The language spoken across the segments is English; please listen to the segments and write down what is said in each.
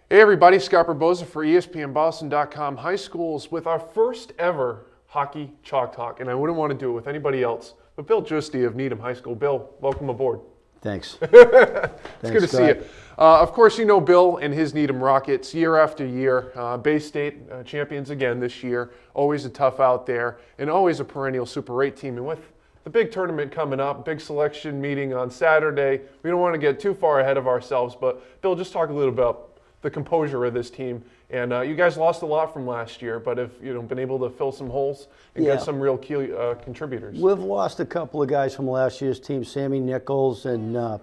Hey everybody, Scott Barboza for ESPNBoston.com High Schools with our first ever Hockey Chalk Talk. And I wouldn't want to do it with anybody else but Bill Giusti of Needham High School. Bill, welcome aboard. Thanks. It's good to see you. Of course, you know Bill and his Needham Rockets year after year. Bay State champions again this year. Always a tough out there and always a perennial Super 8 team. And with the big tournament coming up, big selection meeting on Saturday, we don't want to get too far ahead of ourselves. But Bill, just talk a little about the composure of this team. And you guys lost a lot from last year, but have been able to fill some holes and get some real key contributors. We've lost a couple of guys from last year's team, Sammy Nichols and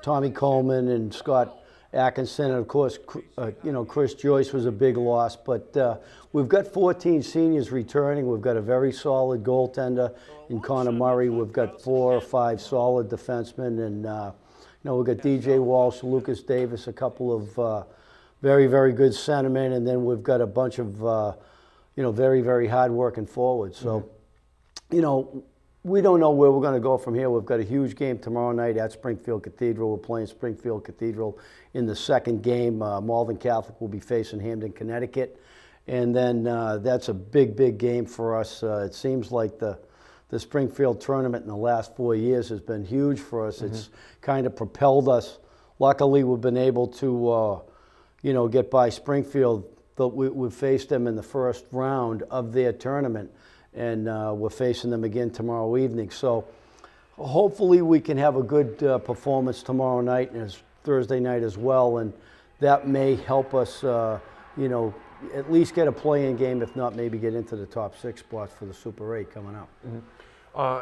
Tommy Coleman and Scott Atkinson, and of course Chris Joyce was a big loss. But we've got 14 seniors returning. We've got a very solid goaltender in Connor Murray. We've got 4 or 5 solid defensemen, and we've got DJ Walsh, Lucas Davis, a couple of very, very good centermen, and then we've got a bunch of, very, very hard-working forwards. So, we don't know where we're going to go from here. We've got a huge game tomorrow night at Springfield Cathedral. We're playing Springfield Cathedral in the second game. Malden Catholic will be facing Hamden, Connecticut. And then that's a big, big game for us. It seems like the Springfield tournament in the last 4 years has been huge for us. It's kind of propelled us. Luckily, we've been able to get by Springfield, but we faced them in the first round of their tournament, and we're facing them again tomorrow evening. So hopefully we can have a good performance tomorrow night and Thursday night as well, and that may help us, at least get a play-in game, if not maybe get into the top 6 spots for the Super 8 coming up.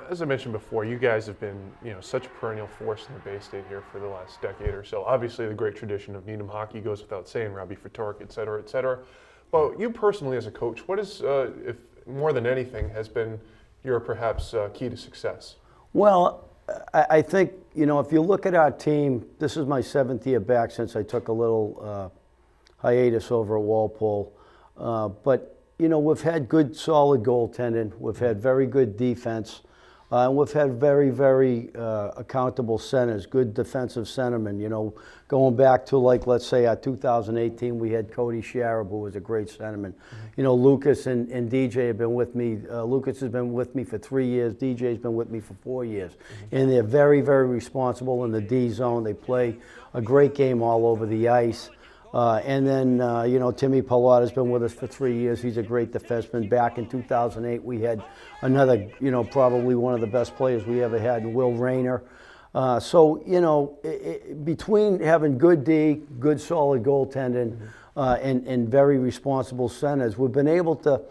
As I mentioned before, you guys have been, such a perennial force in the Bay State here for the last decade or so. Obviously, the great tradition of Needham hockey goes without saying, Robbie Ftorek, et cetera, et cetera. But you personally as a coach, what is, if more than anything, has been your perhaps key to success? Well, I think, if you look at our team, this is my 7th year back since I took a little hiatus over at Walpole. But we've had good, solid goaltending. We've had very good defense. And we've had very, very accountable centers, good defensive centermen. Going back to, let's say, our 2018, we had Cody Sharab, who was a great centerman. Lucas and DJ have been with me. Lucas has been with me for 3 years. DJ's been with me for 4 years. And they're very, very responsible in the D zone. They play a great game all over the ice. And then, Timmy Pallotta's been with us for 3 years. He's a great defenseman. Back in 2008, we had another, probably one of the best players we ever had, Will Rayner. Between having good D, good solid goaltending, and very responsible centers, we've been able to,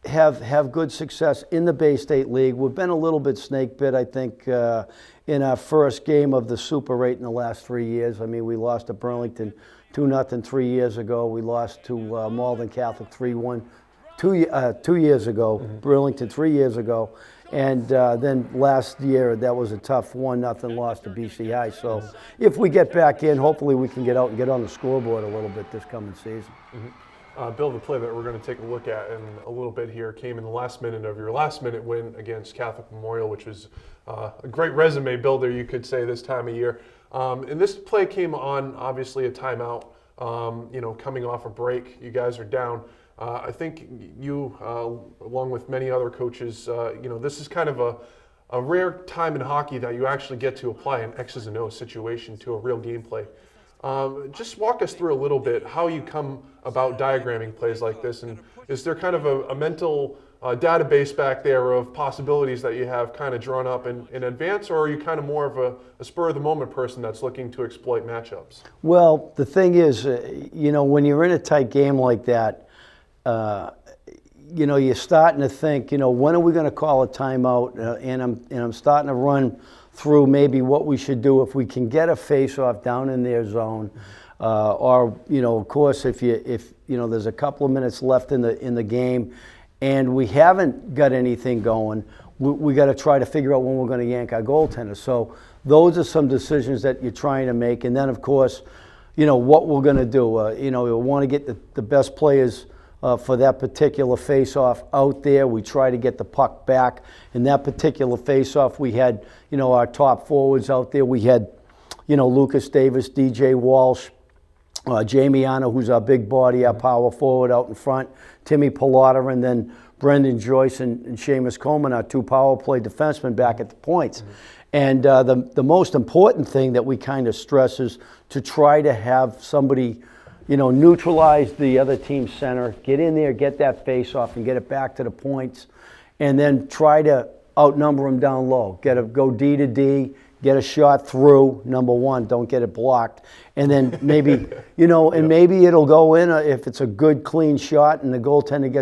have good success in the Bay State League. We've been a little bit snake bit, I think, in our first game of the Super 8 in the last 3 years. I mean, we lost to Burlington 2-0 3 years ago. We lost to Malden Catholic 3-1 2 years ago, Burlington 3 years ago. And then last year, that was a tough 1-0 loss to BC High. So if we get back in, hopefully we can get out and get on the scoreboard a little bit this coming season. Bill, the play that we're going to take a look at in a little bit here came in the last minute of your last-minute win against Catholic Memorial, which was a great resume builder, you could say, this time of year. And this play came on, obviously, a timeout, coming off a break. You guys are down. I think you, along with many other coaches, this is kind of a rare time in hockey that you actually get to apply an X's and O's situation to a real gameplay. Just walk us through a little bit how you come about diagramming plays like this, and is there kind of a mental database back there of possibilities that you have kind of drawn up in advance, or are you kind of more of a spur-of-the-moment person that's looking to exploit matchups? Well, the thing is, when you're in a tight game like that, you're starting to think, when are we going to call a timeout? And I'm starting to run through maybe what we should do if we can get a face-off down in their zone, or of course, if there's a couple of minutes left in the game, and we haven't got anything going, we got to try to figure out when we're going to yank our goaltender. So those are some decisions that you're trying to make, and then of course, what we're going to do. We want to get the best players for that particular face-off out there. We try to get the puck back. In that particular face-off, we had, our top forwards out there. We had, Lucas Davis, DJ Walsh, Jamie Anna, who's our big body, our power forward out in front, Timmy Pilata, and then Brendan Joyce and Seamus Coleman, our 2 power play defensemen back at the points. And the most important thing that we kind of stress is to try to have somebody, neutralize the other team's center, get in there, get that face off, and get it back to the points, and then try to outnumber them down low. Go D to D, get a shot through, number one, don't get it blocked. And then maybe, and maybe it'll go in if it's a good, clean shot and the goaltender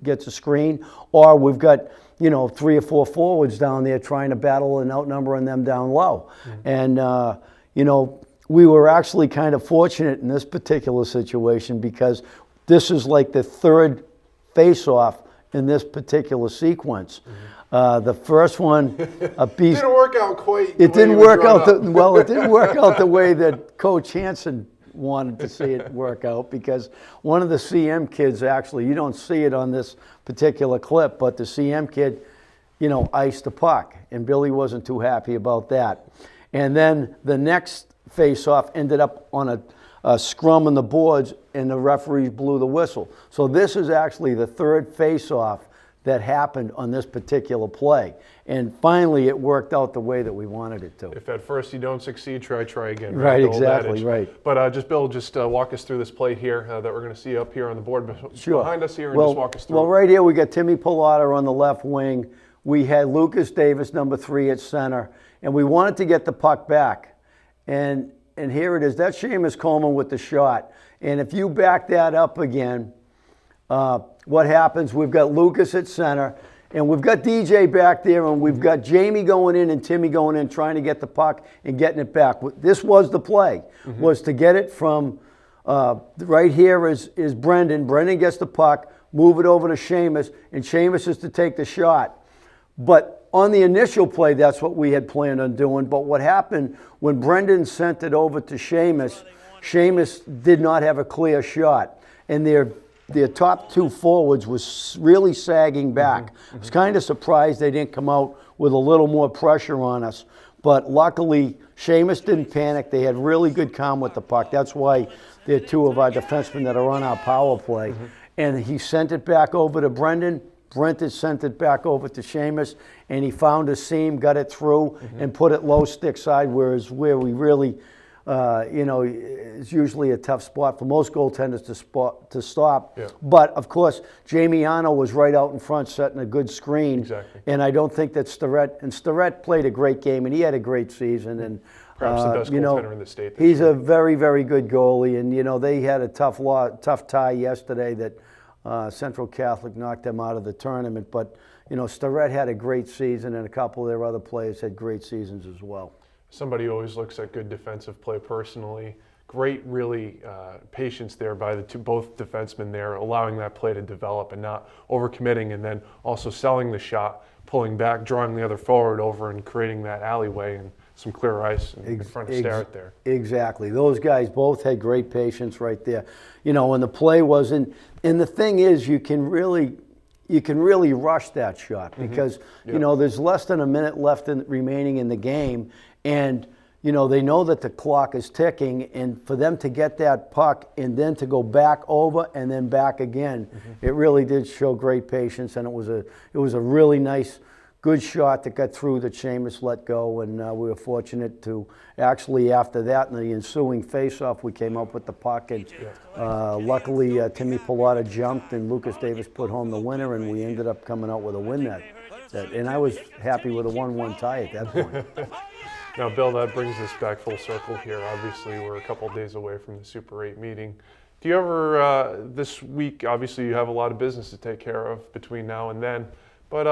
gets a screen, or we've got, 3 or 4 forwards down there trying to battle and outnumbering them down low. And, we were actually kind of fortunate in this particular situation because this is like the 3rd face-off in this particular sequence. The first one, a beast. Didn't work out quite. It didn't work out. It didn't work out the way that Coach Hansen wanted to see it work out, because one of the CM kids, actually, you don't see it on this particular clip, but the CM kid, iced the puck, and Billy wasn't too happy about that. And then the next face-off ended up on a scrum on the boards, and the referees blew the whistle. So this is actually the 3rd face-off that happened on this particular play. And finally, it worked out the way that we wanted it to. If at first you don't succeed, try again. Right, The old exactly, adage. right. But Bill, walk us through this play here that we're going to see up here on the board behind us here, and just walk us through. Well, right here we got Timmy Pilata on the left wing. We had Lucas Davis, number 3, at center, and we wanted to get the puck back. And here it is. That's Seamus Coleman with the shot. And if you back that up again, what happens, we've got Lucas at center, and we've got DJ back there, and we've got Jamie going in and Timmy going in, trying to get the puck and getting it back. This was the play, was to get it from right here is Brendan. Brendan gets the puck, move it over to Seamus, and Seamus is to take the shot. But on the initial play, that's what we had planned on doing. But what happened when Brendan sent it over to Seamus, Seamus did not have a clear shot. And their top 2 forwards was really sagging back. I was kind of surprised they didn't come out with a little more pressure on us. But luckily, Seamus didn't panic. They had really good calm with the puck. That's why they're 2 of our defensemen that are on our power play. And he sent it back over to Brendan. Brendan sent it back over to Seamus, and he found a seam, got it through, and put it low stick side, where we really, it's usually a tough spot for most goaltenders to stop. Yeah. But, of course, Jamie Anna was right out in front setting a good screen. Exactly. And I don't think that Starrett played a great game, and he had a great season. And Perhaps the best goaltender in the state this He's year. a very, very good goalie, and, they had a tough tie yesterday that Central Catholic knocked them out of the tournament. But, Starrett had a great season, and a couple of their other players had great seasons as well. Somebody who always looks at good defensive play personally. Great, really, patience there by both defensemen there, allowing that play to develop and not overcommitting, and then also selling the shot, pulling back, drawing the other forward over, and creating that alleyway and some clear ice in front of Starrett there. Exactly. Those guys both had great patience right there. And the play wasn't. And the thing is, you can really rush that shot because there's less than a minute left remaining in the game, and they know that the clock is ticking, and for them to get that puck and then to go back over and then back again, it really did show great patience, and it was a really nice, good shot that got through that Seamus let go, and we were fortunate to actually, after that, in the ensuing face-off, we came up with the puck, and luckily Timmy Pilata jumped and Lucas Davis put home the winner, and we ended up coming out with a win and I was happy with a 1-1 tie at that point. Now, Bill, that brings us back full circle here. Obviously, we're a couple of days away from the Super 8 meeting. Do you ever, this week, obviously you have a lot of business to take care of between now and then, but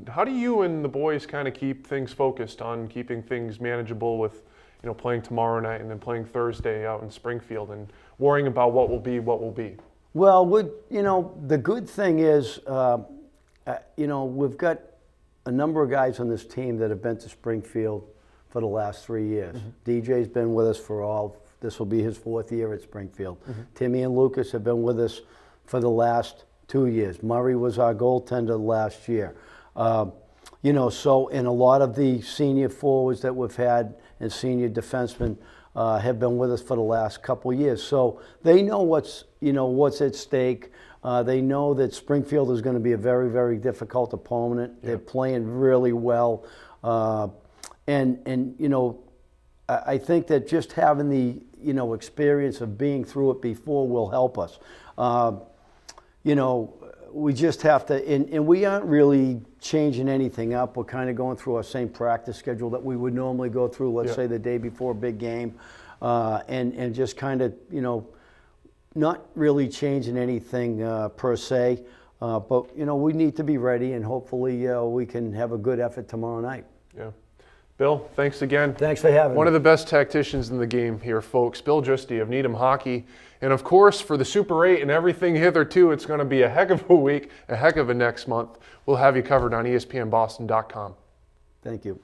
how do you and the boys kind of keep things focused on keeping things manageable with, playing tomorrow night and then playing Thursday out in Springfield and worrying about what will be what will be? Well, the good thing is, we've got a number of guys on this team that have been to Springfield for the last 3 years. DJ's been with us this will be his 4th year at Springfield. Timmy and Lucas have been with us for the last 2 years. Murray was our goaltender last year. So in a lot of the senior forwards that we've had and senior defensemen have been with us for the last couple years. So they know what's at stake. They know that Springfield is going to be a very, very difficult opponent. They're playing really well. And I think that just having the, experience of being through it before will help us. We just have to, and we aren't really changing anything up. We're kind of going through our same practice schedule that we would normally go through, let's say the day before a big game, and just kind of, not really changing anything per se. But, we need to be ready, and hopefully we can have a good effort tomorrow night. Yeah. Bill, thanks again. Thanks for having me. One of the best tacticians in the game here, folks. Bill Giusti of Needham Hockey. And of course, for the Super 8 and everything hitherto, it's going to be a heck of a week, a heck of a next month. We'll have you covered on ESPNBoston.com. Thank you.